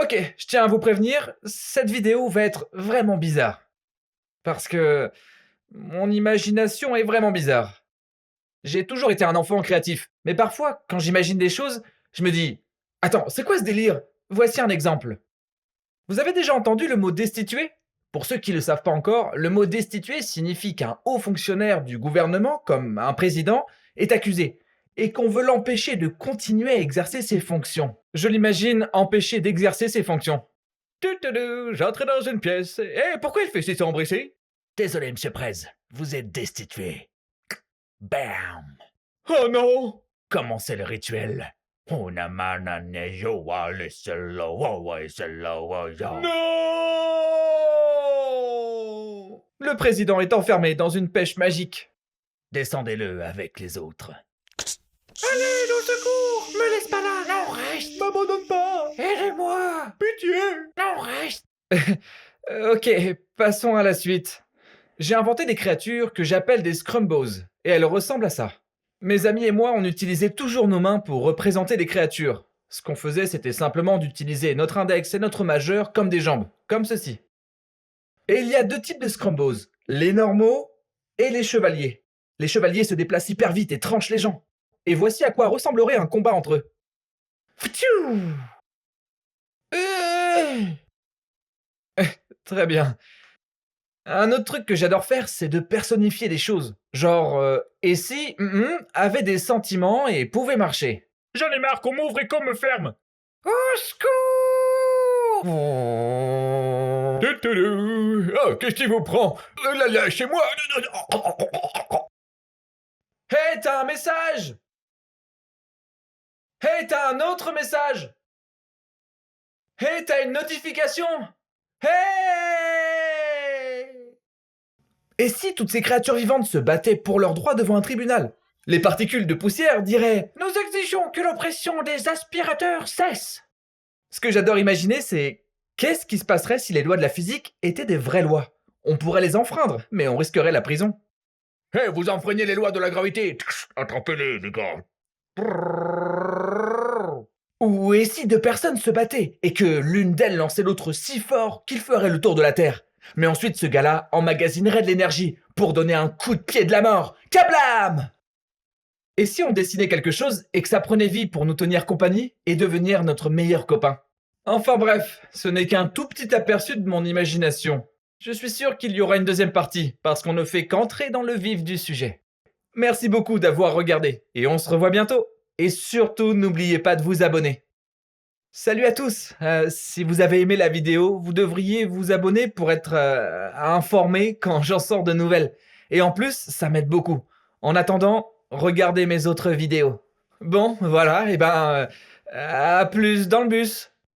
Ok, je tiens à vous prévenir, cette vidéo va être vraiment bizarre. Parce que mon imagination est vraiment bizarre. J'ai toujours été un enfant créatif, mais parfois, quand j'imagine des choses, je me dis attends, c'est quoi ce délire? Voici un exemple. Vous avez déjà entendu le mot destitué? Pour ceux qui ne le savent pas encore, le mot destitué signifie qu'un haut fonctionnaire du gouvernement, comme un président, est accusé et qu'on veut l'empêcher de continuer à exercer ses fonctions. Je l'imagine empêcher d'exercer ses fonctions. J'entre dans une pièce. Pourquoi il fait si sombre ici? Désolé, monsieur Prez, vous êtes destitué. Bam! Oh non! Commencez le rituel. Non! Le président est enfermé dans une pêche magique. Descendez-le avec les autres. Allez, au secours! Me laisse pas là! Non, reste! M'abandonne pas! Aidez-moi! Pitié! Non, reste! Ok, passons à la suite. J'ai inventé des créatures que j'appelle des Scrumbos, et elles ressemblent à ça. Mes amis et moi, on utilisait toujours nos mains pour représenter des créatures. Ce qu'on faisait, c'était simplement d'utiliser notre index et notre majeur comme des jambes, comme ceci. Et il y a deux types de Scrumbos, les normaux et les chevaliers. Les chevaliers se déplacent hyper vite et tranchent les gens. Et voici à quoi ressemblerait un combat entre eux. Pfiou! Très bien. Un autre truc que j'adore faire, c'est de personnifier des choses. Genre, et si avait des sentiments et pouvait marcher. J'en ai marre qu'on m'ouvre et qu'on me ferme! Au secours! Oh, qu'est-ce qui vous prend? Lâchez-moi! Hey, t'as un message! Hey, t'as un autre message! Hey, t'as une notification! Hey! Et si toutes ces créatures vivantes se battaient pour leurs droits devant un tribunal? Les particules de poussière diraient « Nous exigeons que l'oppression des aspirateurs cesse !» Ce que j'adore imaginer, c'est qu'est-ce qui se passerait si les lois de la physique étaient des vraies lois? On pourrait les enfreindre, mais on risquerait la prison. Hey, vous enfreignez les lois de la gravité! Attrapez-les, les gars! Ou et si deux personnes se battaient et que l'une d'elles lançait l'autre si fort qu'il ferait le tour de la Terre? Mais ensuite, ce gars-là emmagasinerait de l'énergie pour donner un coup de pied de la mort. Kablam! Et si on dessinait quelque chose et que ça prenait vie pour nous tenir compagnie et devenir notre meilleur copain? Enfin bref, ce n'est qu'un tout petit aperçu de mon imagination. Je suis sûr qu'il y aura une deuxième partie, parce qu'on ne fait qu'entrer dans le vif du sujet. Merci beaucoup d'avoir regardé, et on se revoit bientôt. Et surtout, n'oubliez pas de vous abonner. Salut à tous. Si vous avez aimé la vidéo, vous devriez vous abonner pour être informé quand j'en sors de nouvelles. Et en plus, ça m'aide beaucoup. En attendant, regardez mes autres vidéos. Bon, voilà, et à plus dans le bus.